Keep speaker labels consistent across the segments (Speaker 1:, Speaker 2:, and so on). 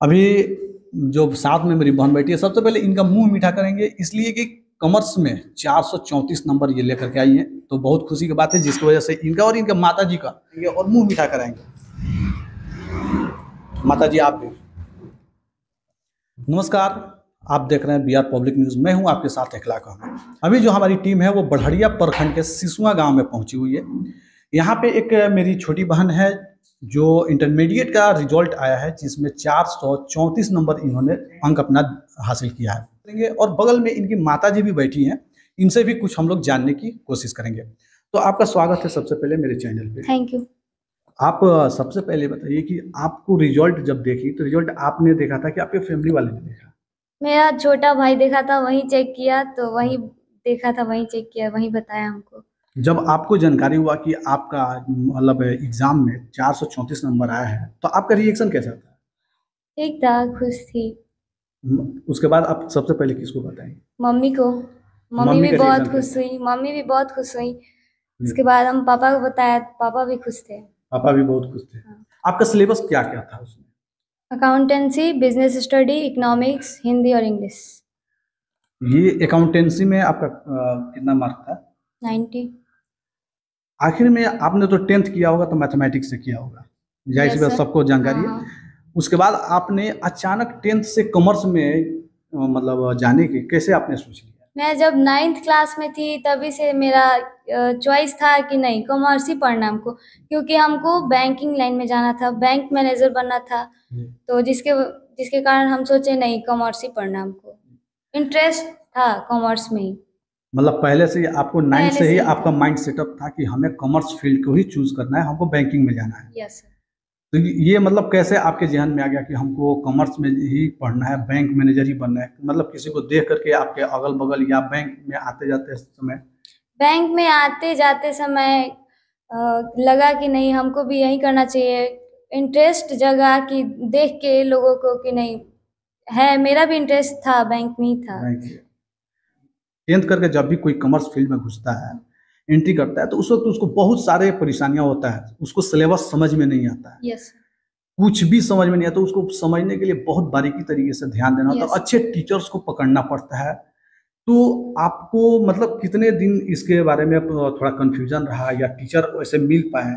Speaker 1: अभी जो साथ में मेरी बहन बैठी है, सबसे पहले इनका मुंह मीठा करेंगे, इसलिए कि कॉमर्स में 434 नंबर ये लेकर के आई हैं। तो बहुत खुशी की बात है, जिसकी वजह से इनका और इनके माता जी का ये और मुंह मीठा कराएंगे। माता जी आप भी नमस्कार। आप देख रहे हैं बी आर पब्लिक न्यूज़। मैं हूं आपके साथ इखलाक अहमद। अभी जो हमारी टीम है वो बढ़िया प्रखंड के सिसुआ गांव में पहुंची हुई है। यहाँ पे एक मेरी छोटी बहन है जो इंटरमीडिएट का रिजल्ट आया है, जिसमें 434 नंबर इन्होंने अंक अपना हासिल किया है। और बगल में इनकी माता जी भी बैठी हैं, इनसे भी कुछ हम लोग जानने की कोशिश करेंगे। तो आपका स्वागत है सबसे पहले मेरे चैनल पे।
Speaker 2: Thank you.
Speaker 1: आप सबसे पहले बताइए कि आपको रिजल्ट जब देखी तो रिजल्ट आपने देखा था कि आपके फैमिली वाले ने देखा?
Speaker 2: मेरा छोटा भाई देखा था, वही चेक किया, तो वही देखा था, वही चेक किया, वही बताया हमको।
Speaker 1: जब आपको जानकारी हुआ कि आपका मतलब एग्जाम में 434 नंबर आया है, तो आपका रिएक्शन कैसा था?
Speaker 2: ठीक था, खुश थी।
Speaker 1: उसके बाद आप सबसे पहले किसको बताएंगे?
Speaker 2: मम्मी को। मम्मी
Speaker 1: मम्मी
Speaker 2: भी
Speaker 1: का
Speaker 2: बहुत
Speaker 1: रिएक्शन
Speaker 2: खुश
Speaker 1: कैसा?
Speaker 2: हुई, मम्मी भी बहुत खुश हुई। उसके बाद हम पापा को बताया, पापा भी खुश थे।
Speaker 1: पापा भी बहुत खुश थे।
Speaker 2: हाँ।
Speaker 1: आपका सिलेबस क्या क्या था उसमें?
Speaker 2: Accountancy, business study, economics, Hindi और इंग्लिश।
Speaker 1: ये अकाउंटेंसी में आपका कितना मार्क था?
Speaker 2: 90।
Speaker 1: आखिर में आपने तो 10th किया होगा, तो मैथमेटिक्स से किया होगा, जाहिर सी
Speaker 2: यस
Speaker 1: बात,
Speaker 2: सर।
Speaker 1: सबको जानकारी
Speaker 2: हाँ
Speaker 1: है।
Speaker 2: हाँ।
Speaker 1: उसके बाद आपने अचानक 10th से कॉमर्स में मतलब जाने की कैसे आपने सोच लिया?
Speaker 2: मैं जब 9th क्लास में थी तभी से मेरा चॉइस था कि नहीं, कॉमर्स ही पढ़ना हमको, क्योंकि हमको बैंकिंग लाइन में जाना था, बैंक मैनेजर बनना था। तो जिसके जिसके कारण हम सोचे नहीं, कॉमर्स ही पढ़ना हमको। इंटरेस्ट था कॉमर्स में ही।
Speaker 1: मतलब पहले से ही आपको 9th
Speaker 2: पहले
Speaker 1: से
Speaker 2: से
Speaker 1: ही
Speaker 2: ही
Speaker 1: आपका
Speaker 2: था।
Speaker 1: माइंड सेटअप था कि हमें कॉमर्स फील्ड को ही चूज करना है, हमको बैंकिंग में जाना है।
Speaker 2: Yes sir.
Speaker 1: तो ये मतलब कैसे आपके जहन में आ गया कि हमको कॉमर्स में ही पढ़ना है, बैंक मैनेजर ही बनना है? मतलब किसी को देख करके आपके अगल बगल या बैंक में आते जाते समय?
Speaker 2: बैंक में आते जाते समय लगा कि नहीं, हमको भी यही करना चाहिए। इंटरेस्ट जगा कि देख के लोगों को कि नहीं, है, मेरा भी इंटरेस्ट था, बैंक में ही था।
Speaker 1: बैंक 10th करके जब भी कोई कॉमर्स फील्ड में घुसता है, एंट्री करता है, तो उस वक्त उसको बहुत सारे परेशानियां होता है। उसको सिलेबस समझ में नहीं आता है,
Speaker 2: यस।
Speaker 1: कुछ भी समझ में नहीं आता। उसको समझने के लिए बहुत बारीकी तरीके से ध्यान देना होता है,
Speaker 2: यस।
Speaker 1: अच्छे टीचर्स को पकड़ना पड़ता है। तो आपको मतलब कितने दिन इसके बारे में थोड़ा कन्फ्यूजन रहा, या टीचर वैसे मिल पाए,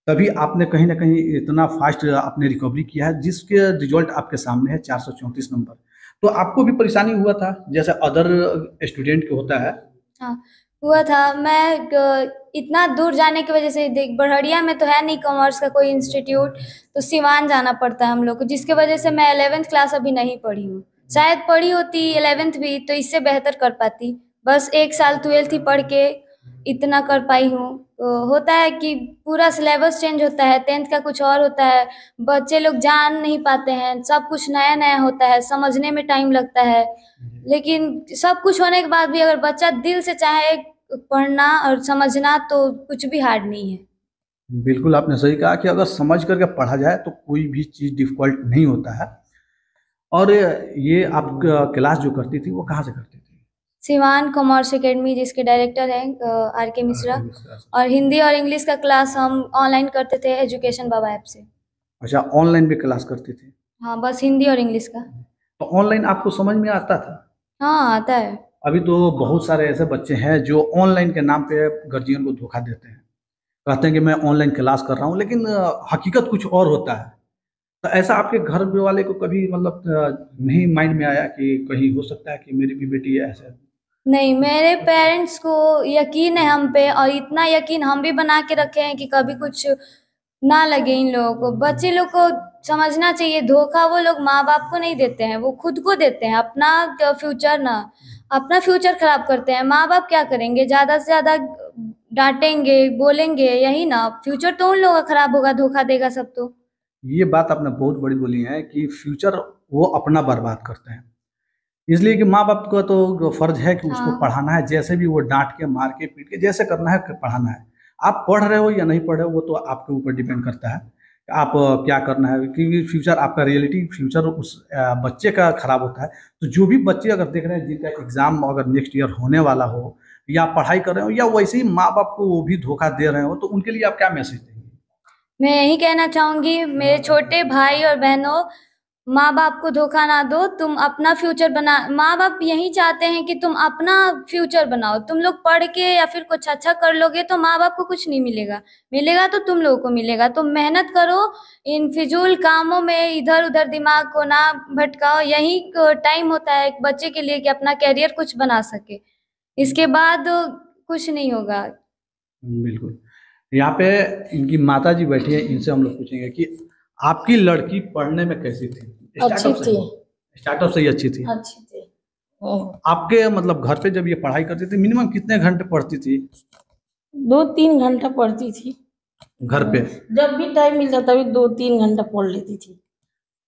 Speaker 1: तभी आपने कहीं ना कहीं इतना फास्ट आपने रिकवरी किया है, जिसके रिजल्ट आपके सामने है 434 नंबर? तो आपको भी परेशानी हुआ था जैसे अदर स्टूडेंट को होता है?
Speaker 2: हाँ, हुआ था। मैं इतना दूर जाने की वजह से, देख, बढ़िया में तो है नहीं कॉमर्स का कोई इंस्टीट्यूट, तो सिवान जाना पड़ता है हम लोग को, जिसके वजह से मैं 11th क्लास अभी नहीं पढ़ी हूँ। शायद पढ़ी होती 11th भी तो इससे बेहतर कर पाती। बस 1 साल 12th ही पढ़ के इतना कर पाई हूँ। तो होता है कि पूरा सिलेबस चेंज होता है, 10th का कुछ और होता है, बच्चे लोग जान नहीं पाते हैं, सब कुछ नया नया होता है, समझने में टाइम लगता है। लेकिन सब कुछ होने के बाद भी अगर बच्चा दिल से चाहे पढ़ना और समझना, तो कुछ भी हार्ड नहीं है।
Speaker 1: बिल्कुल आपने सही कहा कि अगर समझ करके पढ़ा जाए तो कोई भी चीज़ डिफिकल्ट नहीं होता है। और ये आप क्लास जो करती थी वो कहाँ से करती थी?
Speaker 2: सिवान कॉमर्स एकेडमी, जिसके डायरेक्टर हैं आर के मिश्रा। और हिंदी और इंग्लिश का क्लास हम ऑनलाइन करते थे एजुकेशन बाबा ऐप से।
Speaker 1: अच्छा, ऑनलाइन भी क्लास करती थी?
Speaker 2: हाँ, बस हिंदी और इंग्लिश का।
Speaker 1: तो ऑनलाइन आपको समझ में आता था?
Speaker 2: हाँ, आता है।
Speaker 1: अभी तो बहुत सारे ऐसे बच्चे हैं जो ऑनलाइन के नाम पे गार्जियन को धोखा देते हैं, कहते हैं कि मैं ऑनलाइन क्लास कर रहा हूँ, लेकिन हकीकत कुछ और होता है। तो ऐसा आपके घर वाले को कभी मतलब नहीं माइंड में आया कि कहीं हो सकता है कि मेरी भी बेटी ऐसे?
Speaker 2: नहीं, मेरे पेरेंट्स को यकीन है हम पे, और इतना यकीन हम भी बना के रखे हैं कि कभी कुछ ना लगे इन लोगों को। बच्चे लोग को समझना चाहिए, धोखा वो लोग माँ बाप को नहीं देते हैं, वो खुद को देते हैं। अपना फ्यूचर ना, अपना फ्यूचर खराब करते हैं। माँ बाप क्या करेंगे, ज्यादा से ज्यादा डांटेंगे, बोलेंगे, यही ना। फ्यूचर तो उन लोगों का खराब होगा, धोखा देगा सब तो।
Speaker 1: ये बात आपने बहुत बड़ी बोली है कि फ्यूचर वो अपना बर्बाद करते हैं, इसलिए कि माँ बाप का तो फर्ज है कि उसको
Speaker 2: हाँ।
Speaker 1: पढ़ाना है, जैसे भी वो डांट के मार के पीट के जैसे करना है पढ़ाना है। आप पढ़ रहे हो या नहीं पढ़ रहे हो वो तो आपके ऊपर डिपेंड करता है कि आप क्या करना है, क्योंकि फ्यूचर आपका रियलिटी फ्यूचर उस बच्चे का खराब होता है। तो जो भी बच्चे अगर देख रहे हैं जिनका एग्जाम अगर नेक्स्ट ईयर होने वाला हो, या पढ़ाई कर रहे हो, या वैसे ही माँ बाप को वो भी धोखा दे रहे हो, तो उनके लिए आप क्या मैसेज देंगे?
Speaker 2: मैं यही कहना चाहूंगी, मेरे छोटे भाई और बहनों, माँ बाप को धोखा ना दो, तुम अपना फ्यूचर बना, माँ बाप यही चाहते हैं कि तुम अपना फ्यूचर बनाओ। तुम लोग पढ़ के या फिर कुछ अच्छा कर लोगे तो माँ बाप को कुछ नहीं मिलेगा, मिलेगा तो तुम लोगों को मिलेगा। तो मेहनत करो, इन फिजूल कामों में इधर उधर दिमाग को ना भटकाओ। यही टाइम होता है एक बच्चे के लिए कि अपना कैरियर कुछ बना सके, इसके बाद कुछ नहीं होगा।
Speaker 1: बिल्कुल। यहाँ पे इनकी माता जी बैठी है, इनसे हम लोग पूछेंगे कि आपकी लड़की पढ़ने में कैसी थी?
Speaker 3: अच्छी थी।
Speaker 1: स्टार्टअप से ही अच्छी थी।
Speaker 3: अच्छी थी।
Speaker 1: आपके मतलब घर पे जब ये पढ़ाई करती थी मिनिमम कितने घंटे पढ़ती थी?
Speaker 3: 2-3 घंटा पढ़ती थी।
Speaker 1: घर पे
Speaker 3: जब भी टाइम मिलता तभी 2-3 घंटा पढ़ लेती थी।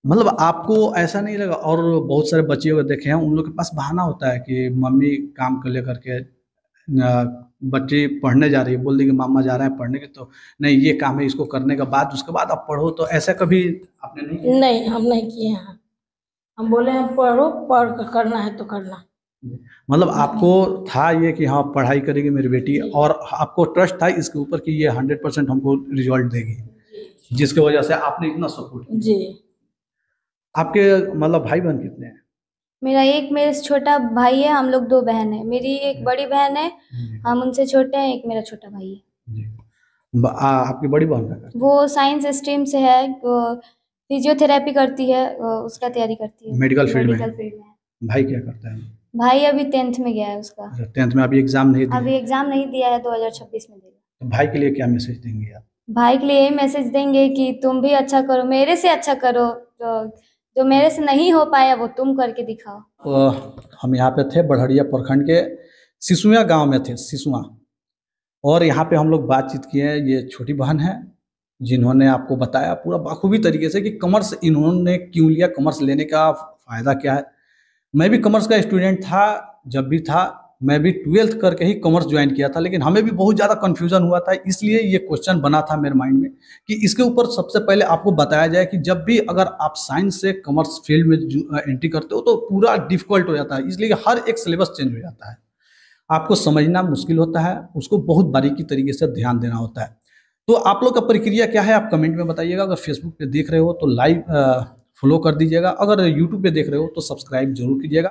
Speaker 1: मतलब आपको ऐसा नहीं लगा? और बहुत सारे बच्चे को देखे हैं, उन लोग के पास बहाना होता है कि मम्मी काम कर लेकर के बच्चे पढ़ने जा रही है, बोल दी कि मामा जा रहे हैं पढ़ने के, तो नहीं ये काम है इसको करने के बाद उसके बाद आप पढ़ो, तो ऐसा कभी आपने नहीं किया?
Speaker 3: नहीं, हम नहीं किए हैं। हम बोले हैं पढ़ो, पढ़ कर करना है तो करना।
Speaker 1: मतलब आपको था ये कि हाँ पढ़ाई करेगी मेरी बेटी, और आपको ट्रस्ट था इसके ऊपर कि ये 100% हमको रिजल्ट देगी, जिसकी वजह से आपने इतना सपोर्ट किया।
Speaker 3: जी।
Speaker 1: आपके मतलब भाई बहन कितने हैं?
Speaker 2: मेरे से छोटा भाई है, हम लोग 2 बहन है। मेरी एक बड़ी बहन है, हम उनसे छोटे हैं, एक मेरा छोटा भाई है।
Speaker 1: जी। आपकी बड़ी बहन का करती
Speaker 2: वो साइंस स्ट्रीम से है, फिजियोथेरेपी करती है, उसका तैयारी करती है,
Speaker 1: मेडिकल फील्ड में।
Speaker 2: मेडिकल फील्ड में है।
Speaker 1: भाई क्या करता है?
Speaker 2: भाई अभी 10th में गया है उसका।
Speaker 1: अच्छा, 10th में अभी एग्जाम नहीं दिया?
Speaker 2: अभी एग्जाम नहीं दिया है, 2026 में देगा।
Speaker 1: तो भाई के लिए क्या मैसेज देंगे आप?
Speaker 2: भाई के लिए यही मैसेज देंगे कि तुम भी अच्छा करो, मेरे से अच्छा करो, तो जो मेरे से नहीं हो पाया वो तुम करके दिखाओ।
Speaker 1: हम यहाँ पे थे बड़हरिया प्रखंड के सिसुआ गांव में थे, सिसुआ, और यहाँ पे हम लोग बातचीत किए हैं। ये छोटी बहन है जिन्होंने आपको बताया पूरा बाखूबी तरीके से कि कॉमर्स इन्होंने क्यों लिया, कॉमर्स लेने का फ़ायदा क्या है। मैं भी कॉमर्स का स्टूडेंट था, जब भी था मैं भी 12th करके ही कॉमर्स ज्वाइन किया था, लेकिन हमें भी बहुत ज़्यादा कन्फ्यूज़न हुआ था। इसलिए ये क्वेश्चन बना था मेरे माइंड में कि इसके ऊपर सबसे पहले आपको बताया जाए कि जब भी अगर आप साइंस से कॉमर्स फील्ड में एंट्री करते हो तो पूरा डिफ़िकल्ट हो जाता है, इसलिए हर एक सिलेबस चेंज हो जाता है, आपको समझना मुश्किल होता है, उसको बहुत बारीकी तरीके से ध्यान देना होता है। तो आप लोग का प्रक्रिया क्या है आप कमेंट में बताइएगा। अगर फेसबुक पे देख रहे हो तो लाइव फॉलो कर दीजिएगा, अगर यूट्यूब पे देख रहे हो तो सब्सक्राइब जरूर कीजिएगा।